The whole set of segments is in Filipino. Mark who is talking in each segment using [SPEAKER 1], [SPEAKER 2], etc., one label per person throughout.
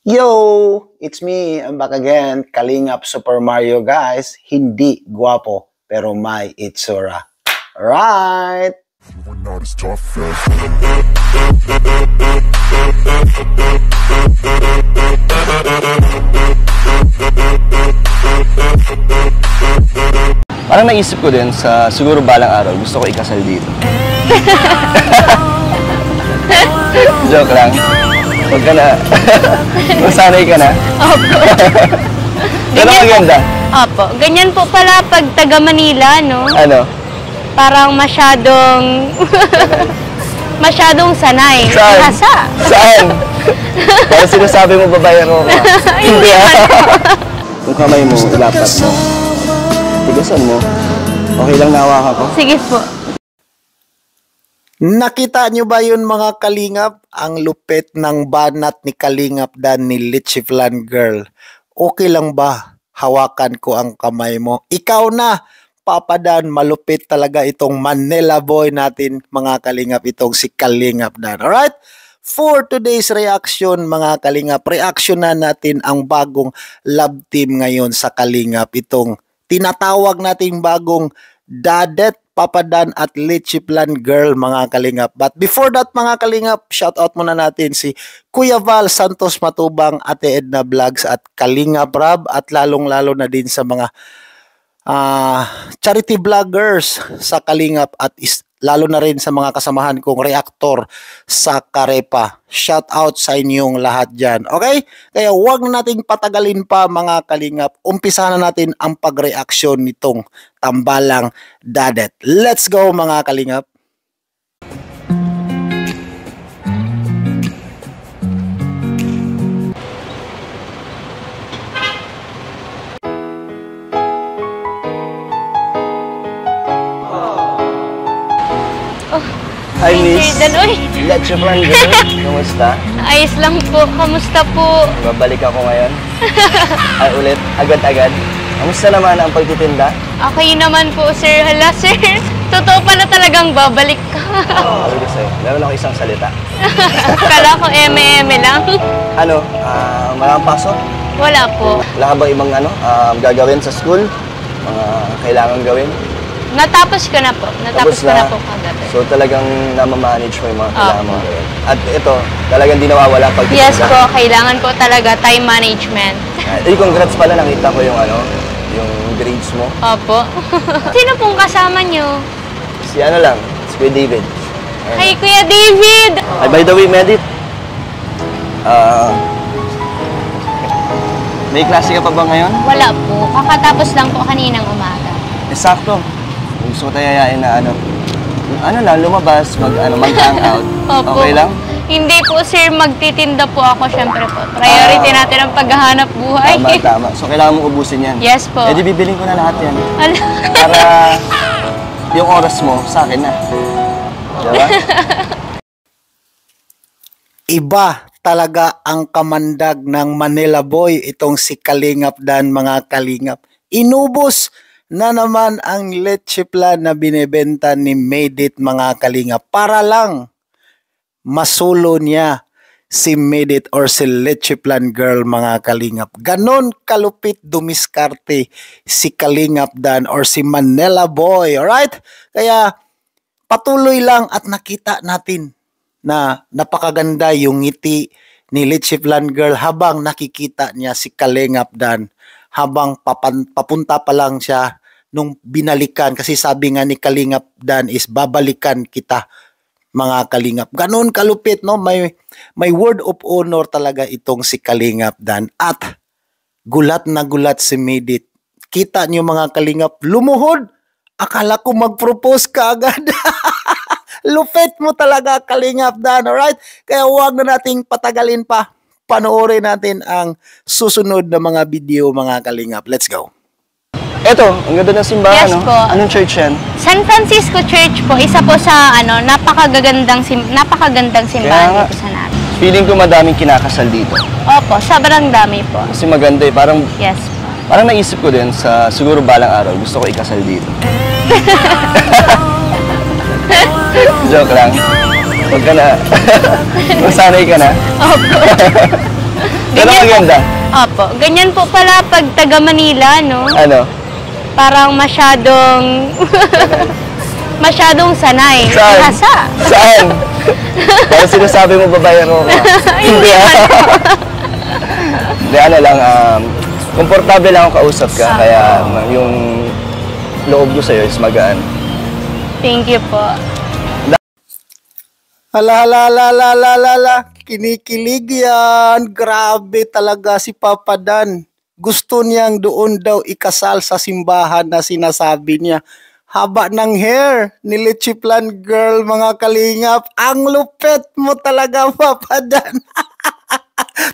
[SPEAKER 1] Yo! It's me, I'm back again, Kalingap Super Mario guys. Hindi guwapo, pero may itsura. Alright!
[SPEAKER 2] Parang naisip ko din sa siguro balang araw, gusto ko ikasal dito. Joke lang. Huwag ka na. Masanay ka na.
[SPEAKER 3] Opo.
[SPEAKER 2] Pero maganda.
[SPEAKER 3] Opo. Ganyan po pala pag taga Manila, no?
[SPEAKER 2] Ano?
[SPEAKER 3] Parang masyadong sanay.
[SPEAKER 2] Saan?
[SPEAKER 3] Hasa.
[SPEAKER 2] Saan? Parang sinasabi mo babae ako ka. Hindi ah. Yung kamay mo, ilapat mo. Tigasan mo. Okay lang nahawakan ko?
[SPEAKER 3] Sige po.
[SPEAKER 1] Nakita nyo ba yun mga Kalingap? Ang lupit ng banat ni Kalingap Dan ni Litchiflan Girl. Okay lang ba? Hawakan ko ang kamay mo. Ikaw na, Papa Dan, malupit talaga itong Manila boy natin mga Kalingap, itong si Kalingap Dan. Alright? For today's reaction mga Kalingap, reaction na natin ang bagong love team ngayon sa Kalingap. Itong tinatawag nating bagong Dadet, Papa Dan at Litchiflan Girl mga Kalingap. But before that mga Kalingap, shout out muna natin si Kuya Val Santos Matubang, Ate Edna Vlogs at Kalingap Rab, at lalong-lalo na din sa mga charity vloggers sa Kalingap at lalo na rin sa mga kasamahan kong reaktor sa Karepa. Shout out sa inyong lahat dyan. Okay? Kaya huwag na nating patagalin pa mga Kalingap. Umpisa na natin ang pag-reaction nitong tambalang Dadet. Let's go mga Kalingap.
[SPEAKER 2] Hi Miss.
[SPEAKER 3] Danoy.
[SPEAKER 2] Litchiflan Girl. Kamusta?
[SPEAKER 3] Ayos lang po. Kamusta po?
[SPEAKER 2] Babalik ako ngayon. Ay ulit, agad-agad. Kamusta naman ang pagtitinda?
[SPEAKER 3] Okay naman po, sir. Hala, sir. Totoo pa na talagang babalik ka.
[SPEAKER 2] Sabi ko sa'yo, meron ako isang salita.
[SPEAKER 3] Kala ko eme-eme lang.
[SPEAKER 2] Ano, maraming pasok?
[SPEAKER 3] Wala po.
[SPEAKER 2] Wala ka bang ibang gagawin sa school? Mga kailangan gawin?
[SPEAKER 3] Natapos ko na po. Natapos ko na po kagabi.
[SPEAKER 2] So talagang namamanage mo yung mga kailangan mo gawin. At ito, talagang di nawawala pag
[SPEAKER 3] Yes po, kailangan po talaga time management.
[SPEAKER 2] Congrats pala, nakita ko yung yung grades mo.
[SPEAKER 3] Opo. Sino pong kasama nyo?
[SPEAKER 2] Si lang, si Kuya David.
[SPEAKER 3] Hi, Kuya David!
[SPEAKER 2] Ay, by the way, Medit, may klase ka pa ba ngayon?
[SPEAKER 3] Wala po. Kakatapos lang po kaninang umaga.
[SPEAKER 2] Sakto. Gusto ko tayayain na lang, lumabas, mag-hang out.
[SPEAKER 3] Opo.
[SPEAKER 2] Okay lang?
[SPEAKER 3] Hindi po, sir. Magtitinda po ako, syempre po. Priority natin ang paghahanap buhay.
[SPEAKER 2] Tama. So, kailangan mong ubusin yan.
[SPEAKER 3] Yes po.
[SPEAKER 2] Eh, di bibiling ko na lahat yan.
[SPEAKER 3] Ano?
[SPEAKER 2] Para yung oras mo, sa akin na. Diba?
[SPEAKER 1] Iba talaga ang kamandag ng Manila boy, itong si Kalingap Dan mga Kalingap. Inubos na naman ang Litchiflan na binebenta ni Medit mga Kalingap para lang masulo niya si Medit or si Litchiflan Girl mga Kalingap. Ganon kalupit dumiskarte si Kalingap Dan or si Manila boy. Alright? Kaya patuloy lang at nakita natin na napakaganda yung ngiti ni Litchiflan Girl habang nakikita niya si Kalingap Dan. Habang papunta pa lang siya nung binalikan, kasi sabi nga ni Kalingap Dan is babalikan kita mga Kalingap. Ganon kalupit, no? May word of honor talaga itong si Kalingap Dan. At gulat na gulat si Medit. Kita niyo mga Kalingap, lumuhod. Akala ko mag-propose ka agad. Lupit mo talaga Kalingap Dan, alright? Kaya huwag na nating patagalin pa. Panoorin natin ang susunod na mga video mga Kalingap. Let's go.
[SPEAKER 2] Eto, ang ganda ng simbahan,
[SPEAKER 3] Yes
[SPEAKER 2] no?
[SPEAKER 3] po.
[SPEAKER 2] Anong church yan?
[SPEAKER 3] San Francisco Church po. Isa po sa napakagandang simbahan dito sa natin.
[SPEAKER 2] Feeling ko madaming kinakasal dito.
[SPEAKER 3] Opo, sobrang dami po.
[SPEAKER 2] Kasi maganda eh. Parang
[SPEAKER 3] Yes po.
[SPEAKER 2] naisip ko din sa siguro balang araw, gusto ko ikasal dito. Joke lang. Huwag ka na. Masanay ka na.
[SPEAKER 3] Opo.
[SPEAKER 2] Pero maganda.
[SPEAKER 3] Opo, ganyan po pala pag taga Manila, no?
[SPEAKER 2] Ano?
[SPEAKER 3] Parang masyadong sanay.
[SPEAKER 2] Saan?
[SPEAKER 3] Hasa.
[SPEAKER 2] Saan? Parang sinasabi mo babayero ka. Hindi Hindi, ano lang, komportable lang ako kausap ka, kaya yung loob ko sa'yo is magaan.
[SPEAKER 3] Thank you po.
[SPEAKER 1] Hala, kinikilig yan. Grabe talaga si Papa Dan. Gusto niyang doon daw ikasal sa simbahan na sinasabi niya. Haba ng hair ni Lechiplan Girl, mga kalingap. Ang lupet mo talaga, Papa Dan.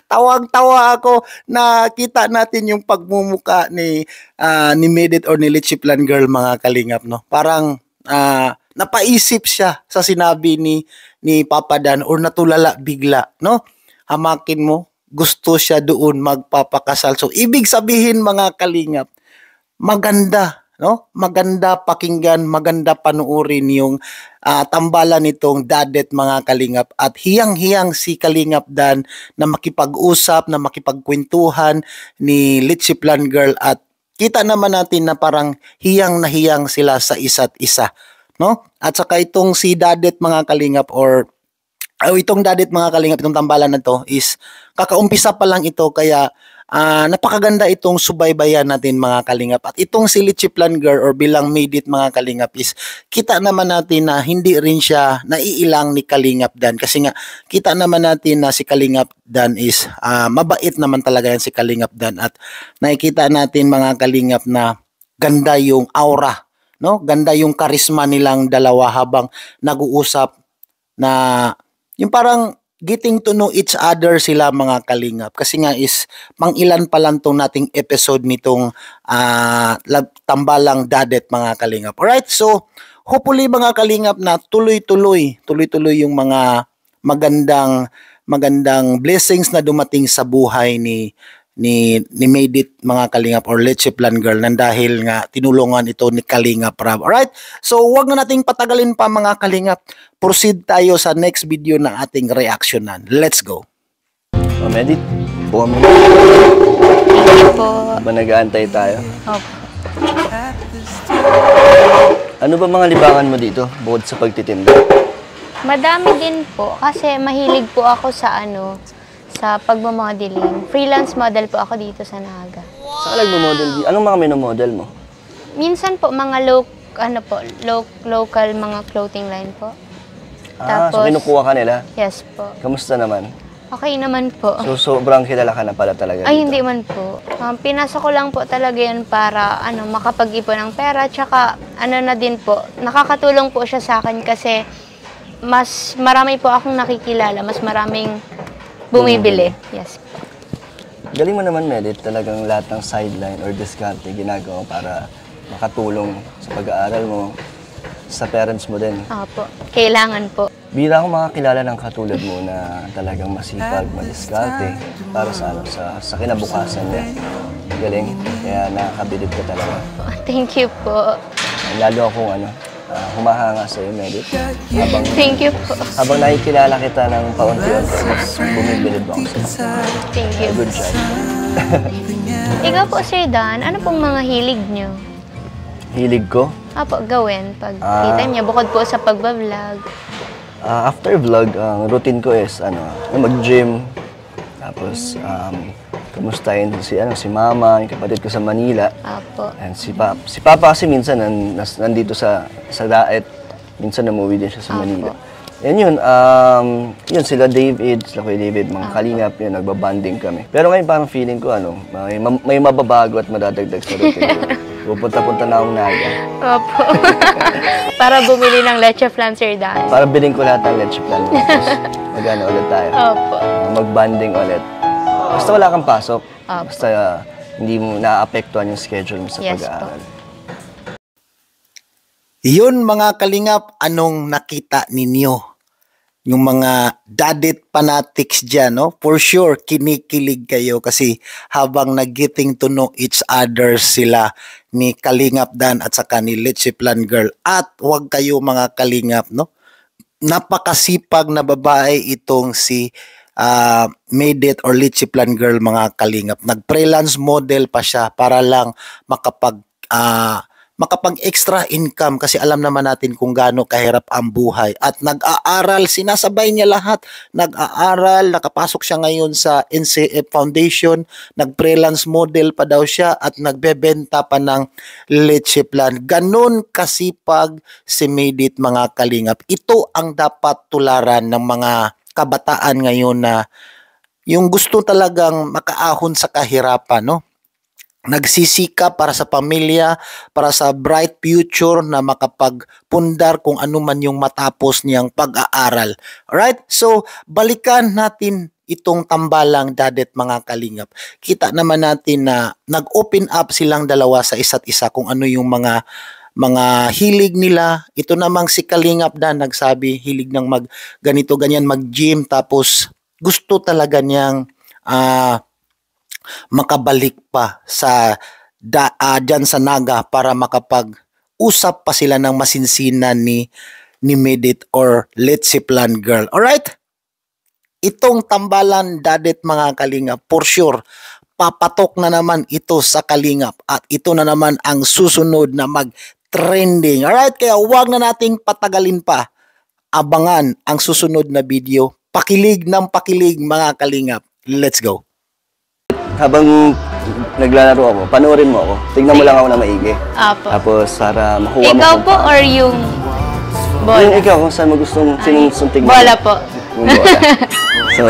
[SPEAKER 1] Tawang-tawa ako na kita natin yung pagmumuka ni Medit or ni Lechiplan Girl, mga kalingap, no? Parang napaisip siya sa sinabi ni Papa Dan or natulala bigla, no? Hamakin mo, gusto siya doon magpapakasal. So ibig sabihin, mga kalingap, maganda, no? Maganda pakinggan, maganda panuorin yung tambalan nitong Dadet, mga kalingap, at hiyang-hiyang si Kalingap Dan na makipag-usap, na makipagkwentuhan ni Lechiplan Girl, at kita naman natin na parang hiyang na hiyang sila sa isa't isa, no? At saka itong si Dadet, mga kalingap, or itong Dadet, mga kalingap, itong tambalan na to is kakaumpisa pa lang ito, kaya napakaganda itong subaybayan natin, mga kalingap. At itong si Lechiplan Girl or bilang Medit, mga kalingap, is kita naman natin na hindi rin siya naiilang ni Kalingap Dan, kasi nga kita naman natin na si Kalingap Dan is mabait naman talaga yan si Kalingap Dan, at nakikita natin, mga kalingap, na ganda yung aura, no? Ganda yung karisma nilang dalawa habang nag-uusap, na yung parang getting to know each other sila, mga kalingap. Kasi nga is pang-ilan pa lang tong nating episode nitong tambalang Dadet, mga kalingap. Alright, so hopefully, mga kalingap, na tuloy-tuloy yung mga magandang blessings na dumating sa buhay ni Medit, mga kalingap, or Lechiplan Girl, nang dahil nga tinulungan ito ni Kalingap Rab. Alright? So, wag na nating patagalin pa, mga kalingap. Proceed tayo sa next video na ating reactionan. Let's go.
[SPEAKER 2] Medit, buwan mo.
[SPEAKER 3] Thank you po.
[SPEAKER 2] Ba nag-aantay tayo?
[SPEAKER 3] Opo.
[SPEAKER 2] Ano ba mga libangan mo dito, bukod sa pagtitinda?
[SPEAKER 3] Madami din po kasi mahilig po ako sa sa pagmamodeling. Freelance model po ako dito sa Naga.
[SPEAKER 2] Saan nagmo-model dito? Anong mga minomodel mo?
[SPEAKER 3] Minsan po mga local mga clothing line po.
[SPEAKER 2] So kinukuha ka nila?
[SPEAKER 3] Yes po.
[SPEAKER 2] Kamusta naman?
[SPEAKER 3] Okay naman po.
[SPEAKER 2] So sobrang kilala ka na pala talaga
[SPEAKER 3] Ay,
[SPEAKER 2] dito?
[SPEAKER 3] hindi man po. Pinasok ko lang po talaga yan para makapag-ipon ng pera. Tsaka na din po, nakakatulong po siya sa akin kasi mas marami po akong nakikilala, mas maraming bumibili. Yes po.
[SPEAKER 2] Galing mo naman, Medit. Talagang lahat ng sideline or diskarte ginagawa para makatulong sa pag-aaral mo, sa parents mo din.
[SPEAKER 3] Opo. Kailangan po.
[SPEAKER 2] Bira akong makakilala ng katulad mo na talagang masipag, madiskarte para sa kinabukasan niya. Galing. Kaya nakakabilib ka talaga.
[SPEAKER 3] Thank you po.
[SPEAKER 2] Lalo akong humahanga sa'yo, Medit.
[SPEAKER 3] Thank you po.
[SPEAKER 2] Habang nakikilala kita ng paunti-unti, bumibilib ako sa'yo.
[SPEAKER 3] Thank you.
[SPEAKER 2] Good job.
[SPEAKER 3] Ikaw po, Sir Dan, ano pong mga hilig nyo?
[SPEAKER 2] Hilig ko?
[SPEAKER 3] Apo, gawin pag kita niya, bukod po sa pagbablog.
[SPEAKER 2] After vlog, ang routine ko is mag-gym. Tapos kamustahin si mama, yung kapatid ko sa Manila.
[SPEAKER 3] Apo.
[SPEAKER 2] And si Papa kasi minsan nandito sa Daet. Minsan namuwi din siya sa Manila. And yun, sila Kuya David, mga kalingap, yun, nagbabanding kami. Pero ngayon parang feeling ko, may mababago at madadagdag sa routine ko. Pupunta-punta na akong Naga.
[SPEAKER 3] Opo. Para bumili ng leche flan, Sir Dan.
[SPEAKER 2] Para bilhin ko lahat ng leche plan. Tapos ulit tayo.
[SPEAKER 3] Opo.
[SPEAKER 2] Mag-banding ulit. Basta wala kang pasok.
[SPEAKER 3] Opo.
[SPEAKER 2] Basta hindi mo naaapektuhan yung schedule mo sa
[SPEAKER 3] Yes,
[SPEAKER 2] pag-aaral.
[SPEAKER 1] Yun, mga kalingap, anong nakita ninyo? Yung mga Dadet fanatics dyan, no? For sure, kinikilig kayo kasi habang nag-getting to know each other sila ni Kalingap Dan at saka ni Lechiplan Girl. At huwag kayo, mga kalingap, no? Napakasipag na babae itong si made it or Litchi Plan Girl mga kalingap. Nag-freelance model pa siya para lang makapag-extra income kasi alam naman natin kung gaano kahirap ang buhay. At nag-aaral, sinasabay niya lahat. Nag-aaral, nakapasok siya ngayon sa NCF Foundation, nag-freelance model pa daw siya at nagbebenta pa ng Litchi Plan. Ganon kasipag si Medit mga kalingap. Ito ang dapat tularan ng mga kabataan ngayon na yung gusto talagang makaahon sa kahirapan, no? Nagsisikap para sa pamilya, para sa bright future na makapagpundar kung ano man yung matapos niyang pag-aaral. Alright? So, balikan natin itong tambalang dadet mga kalingap. Kita naman natin na nag-open up silang dalawa sa isa't isa kung ano yung mga hilig nila. Ito namang si Kalingap Dan nagsabi, hilig ng ganito ganyan, mag-gym, tapos gusto talaga niyang makabalik pa sa dyan sa Naga para makapag-usap pa sila ng masinsinan ni Medit or Litchi Plan Girl. Alright? Itong tambalan dadet mga kalingap, for sure, papatok na naman ito sa kalingap at ito na naman ang susunod na mag-trending. Alright? Kaya huwag na nating patagalin pa. Abangan ang susunod na video. Pakilig ng pakilig mga kalingap. Let's go.
[SPEAKER 2] Habang naglalaro ako, panoorin mo ako. Tingnan mo lang ako na maigi.
[SPEAKER 3] Apo.
[SPEAKER 2] Tapos para makuha mo.
[SPEAKER 3] Ikaw po or yung bola?
[SPEAKER 2] Yung ikaw, kung saan mo gustong sinusuntig mo.
[SPEAKER 3] Bola po.
[SPEAKER 2] Yung bola. So,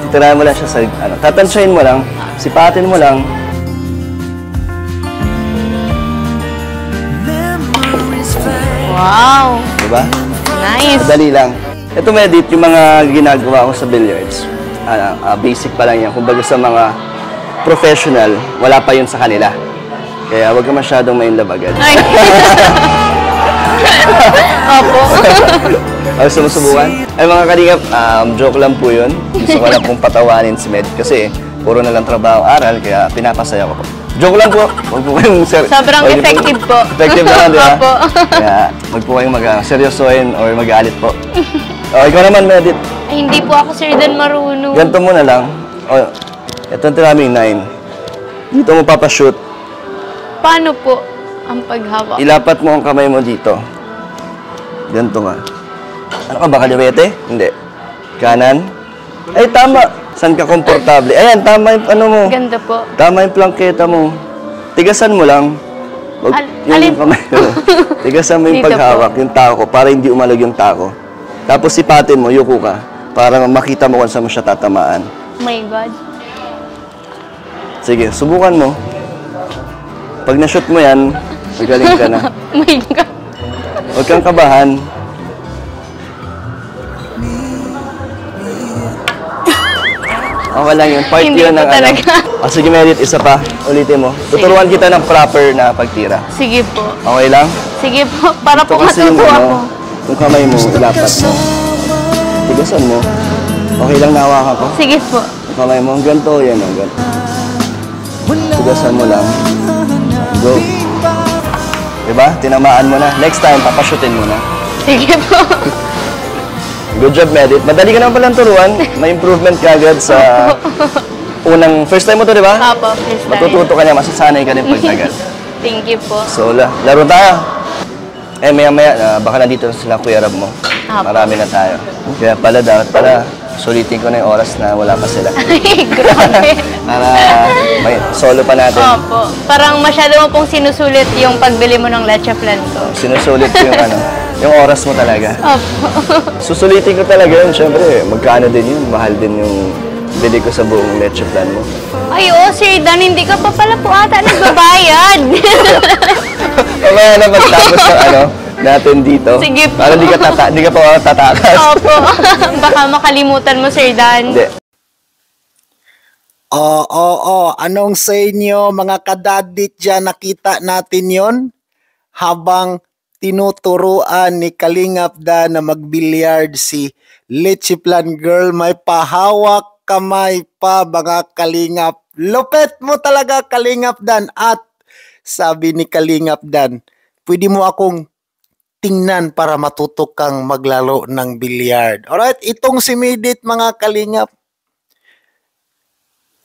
[SPEAKER 2] titirahan mo lang siya sa, tatansyahin mo lang, sipatin mo lang.
[SPEAKER 3] Wow.
[SPEAKER 2] Diba?
[SPEAKER 3] Nice.
[SPEAKER 2] Madali lang. Ito Medit, yung mga ginagawa ko sa billiards. Basic pa lang yan. Kumbaga sa mga professional, wala pa yun sa kanila. Kaya wag ka masyadong mainlove agad.
[SPEAKER 3] Ay. Opo.
[SPEAKER 2] Gusto mo subukan? Ay mga kalingap, joke lang po yun. Gusto ko lang pong patawanin si Med kasi puro na lang trabaho, aral, kaya pinapasaya ko po. Joke lang po. Huwag po kayong
[SPEAKER 3] Sobrang effective po.
[SPEAKER 2] Effective naman, di ba?
[SPEAKER 3] Opo.
[SPEAKER 2] Kaya huwag po kayong seryosohin or magalit po. Ikaw naman, Medit.
[SPEAKER 3] Ay, hindi po ako Sir Dan marunong.
[SPEAKER 2] Ganito muna lang. Ito ang tinaming 9. Dito mo papashoot.
[SPEAKER 3] Paano po ang paghawak?
[SPEAKER 2] Ilapat mo ang kamay mo dito. Ganito nga. Ano ka ba, kaliwete? Hindi. Kanan. Ay, tama. Saan ka komportable? Ayan, tama yung ano mo.
[SPEAKER 3] Ganda po.
[SPEAKER 2] Tama yung plangketa mo. Tigasan mo lang.
[SPEAKER 3] Alin?
[SPEAKER 2] Yung kamay mo. Tigasan mo yung
[SPEAKER 3] Dito
[SPEAKER 2] paghawak,
[SPEAKER 3] po.
[SPEAKER 2] yung tako, para hindi umalag yung tako. Tapos sipatin mo, yuko ka, para makita mo kung saan mo siya tatamaan.
[SPEAKER 3] Oh my God.
[SPEAKER 2] Sige, subukan mo. Pag na-shoot mo yan, magaling ka na.
[SPEAKER 3] Oh my God.
[SPEAKER 2] Huwag kang kabahan. Okay lang yun. Part
[SPEAKER 3] Hindi
[SPEAKER 2] yun
[SPEAKER 3] po
[SPEAKER 2] ng
[SPEAKER 3] talaga.
[SPEAKER 2] Sige, Merit, isa pa. Ulitin mo. Tuturuan kita ng proper na pagtira.
[SPEAKER 3] Sige po.
[SPEAKER 2] Okay lang?
[SPEAKER 3] Sige po. Para
[SPEAKER 2] Ito
[SPEAKER 3] po
[SPEAKER 2] kasi yung
[SPEAKER 3] matuto ako.
[SPEAKER 2] yung kamay mo, ilapat mo. Tigasan mo. Okay lang nahawakan ko?
[SPEAKER 3] Sige po.
[SPEAKER 2] Yung kamay mo, ganito, yan o, ganito. Tigasan mo lang. Go. Diba? Tinamaan mo na. Next time, papashutin mo na.
[SPEAKER 3] Sige po.
[SPEAKER 2] Good job, Medit. Madali ka naman palang turuan. May improvement ka agad sa first time mo to, di ba?
[SPEAKER 3] Apo, first time.
[SPEAKER 2] Matututo ka niya, masasanay ka din pagtagal.
[SPEAKER 3] Thank you po.
[SPEAKER 2] So, laro tayo. Maya-maya, baka nandito sila Kuya Rab mo.
[SPEAKER 3] Apo.
[SPEAKER 2] Marami na tayo. Kaya pala, dapat pala, sulitin ko na yung oras na wala pa sila.
[SPEAKER 3] Ay, grabe.
[SPEAKER 2] Para may solo pa natin.
[SPEAKER 3] Opo. Parang masyado mo pong sinusulit yung pagbili mo ng leche flan ko.
[SPEAKER 2] Sinusulit ko yung yung oras mo talaga.
[SPEAKER 3] Opo.
[SPEAKER 2] Susulitin ko talaga yun. Siyempre, magkano din yun. Mahal din yung bili ko sa buong leche plan mo.
[SPEAKER 3] Ay, oo, Sir Dan, hindi ka pa pala po ata nagbabayad.
[SPEAKER 2] Mamaya na magtapos ng natin dito.
[SPEAKER 3] Sige po.
[SPEAKER 2] Para di ka pa tatakas.
[SPEAKER 3] Opo. Baka makalimutan mo, Sir Dan.
[SPEAKER 2] Hindi.
[SPEAKER 1] Anong sa inyo mga kadadit dyan, nakita natin yon habang tinuturuan ni Kalingap Dan na magbilyard si Litchi Plan Girl, may pahawak kamay pa mga Kalingap. Lupet mo talaga Kalingap Dan. At sabi ni Kalingap Dan, pwede mo akong tingnan para matuto kang maglaro ng bilyard. Alright, itong si Medit mga Kalingap,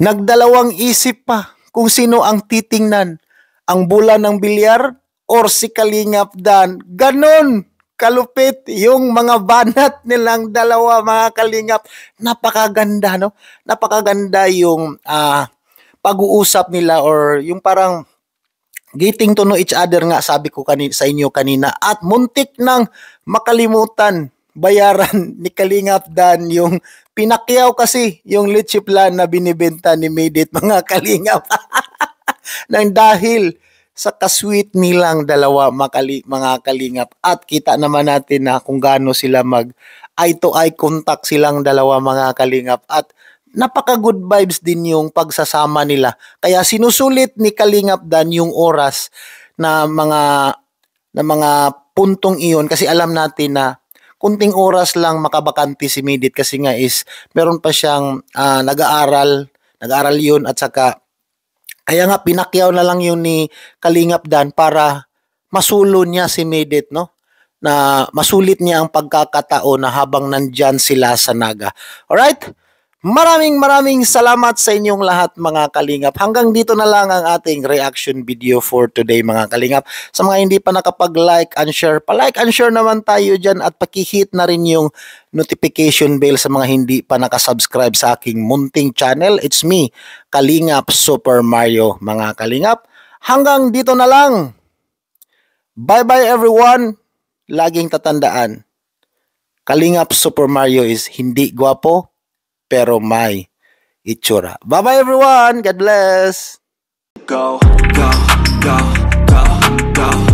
[SPEAKER 1] Nagdalawang isip pa kung sino ang titingnan, ang bola ng bilyar or si Kalingap Dan. Ganon kalupit yung mga banat nilang dalawa, mga Kalingap. Napakaganda, no? Napakaganda yung pag-uusap nila, or yung parang getting to know each other nga, sabi ko sa inyo kanina. At muntik nang makalimutan, bayaran ni Kalingap Dan yung pinakyaw kasi yung leche plan na binibenta ni Maydit, mga Kalingap. Nang dahil sa kasweet nilang dalawa, mga Kalingap. At kita naman natin na kung gaano sila mag eye-to-eye contact silang dalawa, mga Kalingap. At napaka-good vibes din yung pagsasama nila. Kaya sinusulit ni Kalingap Dan yung oras na mga puntong iyon, kasi alam natin na kunting oras lang makabakante si Maydit, kasi nga is meron pa siyang nag-aaral yun, at saka kaya nga pinakyaw na lang yun ni Kalingap Dan para masulo niya si Maydit, no? Na masulit niya ang pagkakataon na habang nandyan sila sa Naga. Alright? Maraming salamat sa inyong lahat, mga Kalingap. Hanggang dito na lang ang ating reaction video for today, mga Kalingap. Sa mga hindi pa nakapag-like and share, pa-like and share naman tayo dyan, at pakihit na rin yung notification bell sa mga hindi pa nakasubscribe sa aking munting channel. It's me, Kalingap Super Mario, mga Kalingap. Hanggang dito na lang. Bye-bye everyone. Laging tatandaan, Kalingap Super Mario is hindi gwapo, pero may itsura. Bye-bye everyone. God bless.
[SPEAKER 4] Go, go, go, go, go.